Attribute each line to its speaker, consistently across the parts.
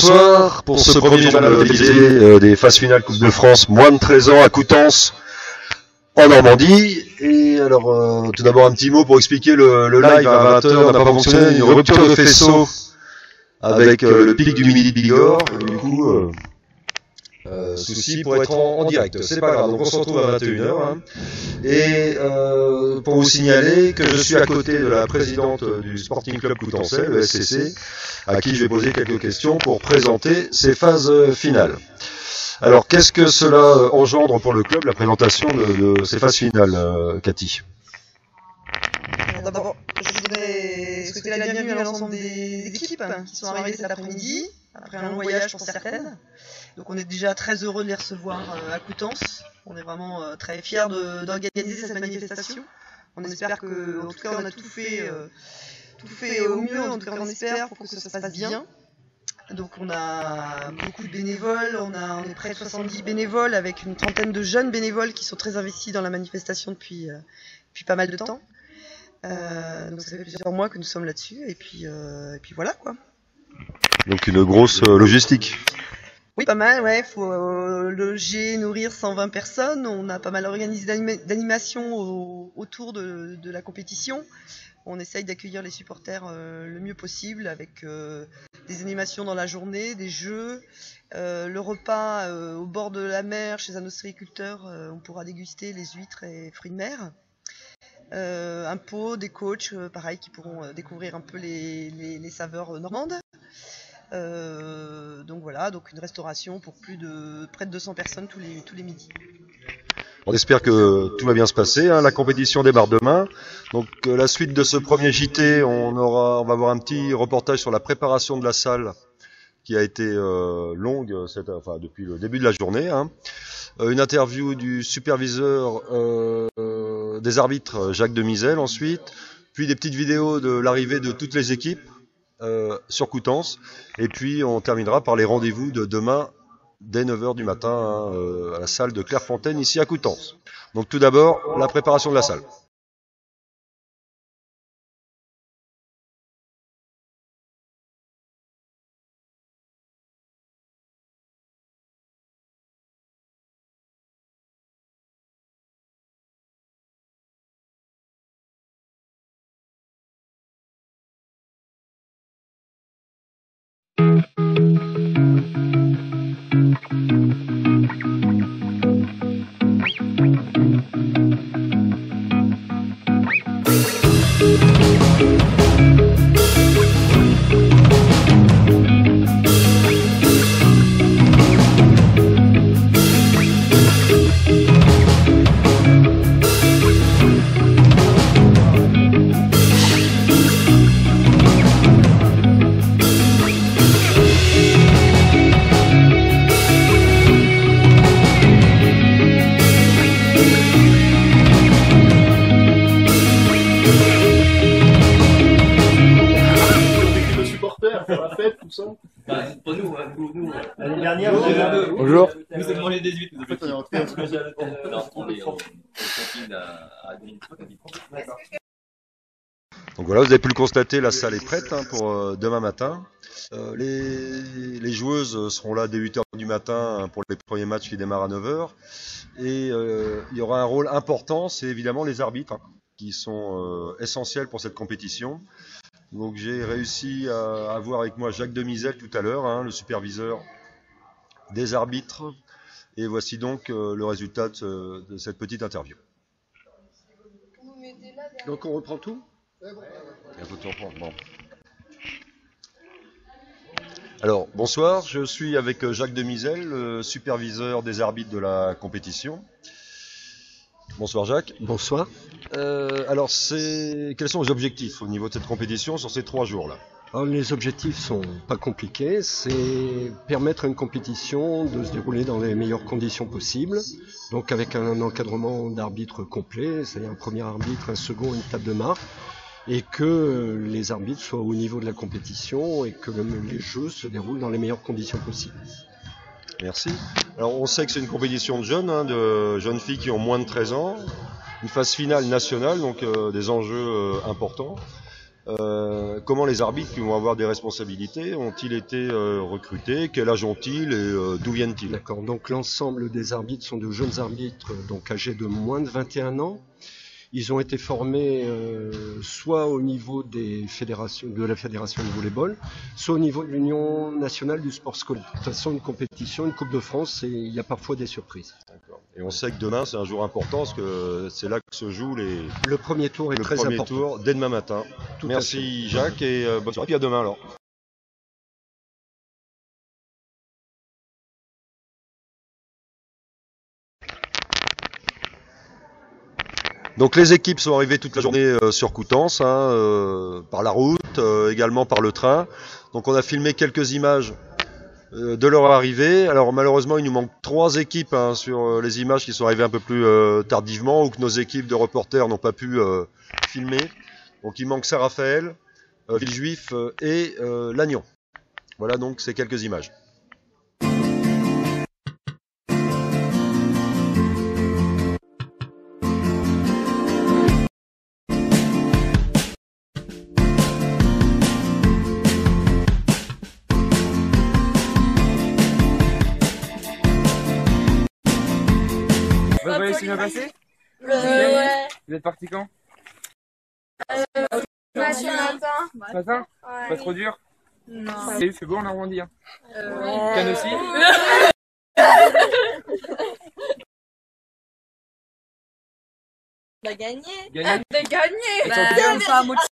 Speaker 1: bonsoir pour ce premier journal télévisé des phases finales Coupe de France, moins de 13 ans à Coutances, en Normandie. Et alors, tout d'abord un petit mot pour expliquer le live à 20h n'a pas fonctionné, une rupture de faisceau avec le pic du Midi de Bigorre. Du coup, souci pour être en direct. C'est pas grave, donc on se retrouve à 21h. Hein. Et pour vous signaler que je suis à côté de la présidente du Sporting Club Coutançais, le SCC, à qui je vais poser quelques questions pour présenter ces phases finales. Alors, qu'est-ce que cela engendre pour le club, la présentation de ces phases finales, Cathy?
Speaker 2: D'abord, je voudrais souhaiter la bienvenue à l'ensemble des équipes qui sont arrivées cet après-midi, après un long voyage pour certaines. Donc on est déjà très heureux de les recevoir à Coutances. On est vraiment très fiers d'organiser cette manifestation. On espère que, en tout cas, on a tout fait au mieux, en tout cas on espère pour que ça se passe bien. Donc on a beaucoup de bénévoles, on est près de 70 bénévoles avec une trentaine de jeunes bénévoles qui sont très investis dans la manifestation depuis pas mal de temps. Donc ça fait plusieurs mois que nous sommes là-dessus et puis voilà quoi.
Speaker 1: Donc une grosse logistique.
Speaker 2: Oui, pas mal, ouais. Faut loger, nourrir 120 personnes. On a pas mal organisé d'animations autour de la compétition. On essaye d'accueillir les supporters le mieux possible avec des animations dans la journée, des jeux, le repas au bord de la mer chez un ostréiculteur. On pourra déguster les huîtres et fruits de mer. Un pot, des coachs, pareil, qui pourront découvrir un peu les saveurs normandes. Donc voilà, donc une restauration pour près de 200 personnes tous les midis.
Speaker 1: On espère que tout va bien se passer. Hein. La compétition démarre demain. Donc la suite de ce premier JT, on va avoir un petit reportage sur la préparation de la salle qui a été longue, depuis le début de la journée. Hein. Une interview du superviseur des arbitres, Jacques Demisel, ensuite, puis des petites vidéos de l'arrivée de toutes les équipes sur Coutances, et puis on terminera par les rendez-vous de demain dès 9h du matin à la salle de Clairefontaine ici à Coutances. Donc tout d'abord, la préparation de la salle.
Speaker 3: Pas nous, nous.
Speaker 4: L'année dernière,
Speaker 1: Bonjour.
Speaker 3: Nous avons les 18, nous avons
Speaker 1: Donc voilà, vous avez pu le constater, la salle est prête pour demain matin. Les joueuses seront là dès 8h du matin pour les premiers matchs qui démarrent à 9h. Et il y aura un rôle important, c'est évidemment les arbitres, qui sont essentiels pour cette compétition. Donc j'ai réussi à avoir avec moi Jacques Demisel tout à l'heure, le superviseur des arbitres. Et voici donc le résultat de cette petite interview. Donc on reprend tout ? Bon. Alors bonsoir, je suis avec Jacques Demisel, le superviseur des arbitres de la compétition. Bonsoir Jacques.
Speaker 5: Bonsoir.
Speaker 1: Alors quels sont les objectifs au niveau de cette compétition sur ces 3 jours-là ?
Speaker 5: Alors, les objectifs sont pas compliqués, c'est permettre à une compétition de se dérouler dans les meilleures conditions possibles, donc avec un encadrement d'arbitres complet, c'est-à-dire un premier arbitre, un second, une table de marque, et que les arbitres soient au niveau de la compétition et que les jeux se déroulent dans les meilleures conditions possibles.
Speaker 1: Merci. Alors on sait que c'est une compétition de jeunes filles qui ont moins de 13 ans, une phase finale nationale, donc des enjeux importants. comment les arbitres qui vont avoir des responsabilités ont-ils été recrutés, quel âge ont-ils et d'où viennent-ils?
Speaker 5: D'accord, donc l'ensemble des arbitres sont de jeunes arbitres, donc âgés de moins de 21 ans. Ils ont été formés soit au niveau des fédérations, de la fédération de volleyball, soit au niveau de l'Union nationale du sport scolaire. De toute façon, une compétition, une Coupe de France, il y a parfois des surprises.
Speaker 1: Et on sait que demain c'est un jour important parce que c'est là que se jouent
Speaker 5: le premier tour est
Speaker 1: le
Speaker 5: très
Speaker 1: premier
Speaker 5: important.
Speaker 1: tour dès demain matin.
Speaker 5: Tout
Speaker 1: Merci Jacques et bonne soirée. Puis à demain alors. Donc les équipes sont arrivées toute la journée sur Coutances, par la route, également par le train. Donc on a filmé quelques images de leur arrivée. Alors malheureusement il nous manque 3 équipes sur les images qui sont arrivées un peu plus tardivement ou que nos équipes de reporters n'ont pas pu filmer. Donc il manque Saint-Raphaël, Villejuif et Lannion. Voilà donc ces quelques images.
Speaker 4: Votre voyage s'est bien passé?
Speaker 6: Ouais.
Speaker 4: Vous êtes parti quand?
Speaker 6: Ce matin.
Speaker 4: Ce matin?
Speaker 6: Ouais.
Speaker 4: Pas trop dur?
Speaker 6: Non.
Speaker 4: Salut, c'est beau en Normandie. Hein.
Speaker 6: Ouais.
Speaker 4: Cannes aussi?
Speaker 6: On a gagné.
Speaker 4: Gagné?
Speaker 6: On a gagné.
Speaker 4: Et
Speaker 6: Bah,
Speaker 4: toi, bien?
Speaker 6: pas motivé.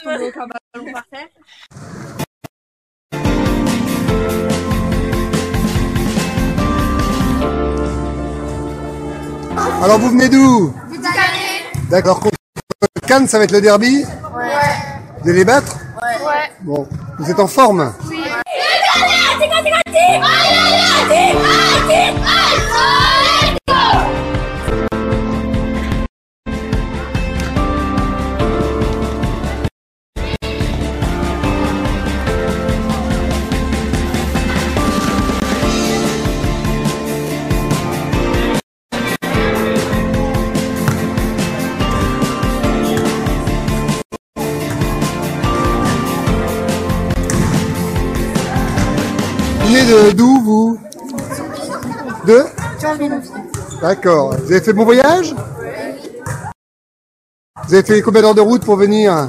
Speaker 6: Ballon par terre.
Speaker 7: Alors vous venez d'où?
Speaker 6: Du Canet.
Speaker 7: D'accord, contre Cannes, ça va être le derby?
Speaker 6: Ouais.
Speaker 7: Vous allez les battre?
Speaker 6: Ouais.
Speaker 7: Bon, vous êtes en forme?
Speaker 6: Oui.
Speaker 7: Vous venez d'où vous? De? D'accord. Vous avez fait bon voyage? Vous avez fait combien d'heures de route pour venir?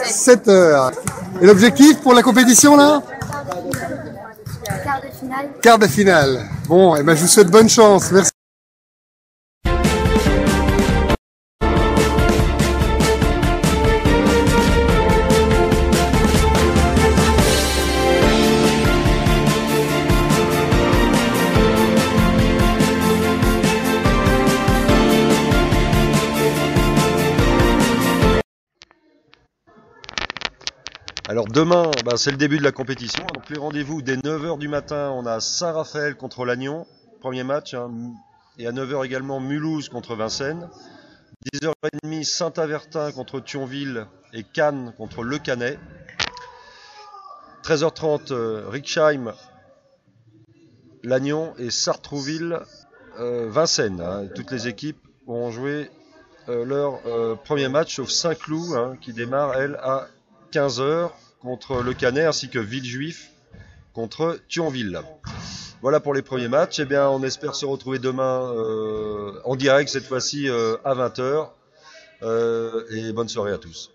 Speaker 7: 7 heures. Et l'objectif pour la compétition là?
Speaker 6: Quart de finale.
Speaker 7: Quart de finale. Bon, et ben je vous souhaite bonne chance. Merci.
Speaker 1: Alors demain, c'est le début de la compétition. Donc les rendez-vous dès 9h du matin, on a Saint-Raphaël contre Lannion, premier match, et à 9h également Mulhouse contre Vincennes. 10h30 Saint-Avertin contre Thionville et Cannes contre Le Canet. 13h30 Rixheim, Lannion et Sartrouville, Vincennes. Toutes les équipes auront joué leur premier match, sauf Saint-Cloud qui démarre, elle, à 15h contre Le Canet, ainsi que Villejuif contre Thionville. Voilà pour les premiers matchs. Eh bien, on espère se retrouver demain en direct, cette fois-ci à 20h. Et bonne soirée à tous.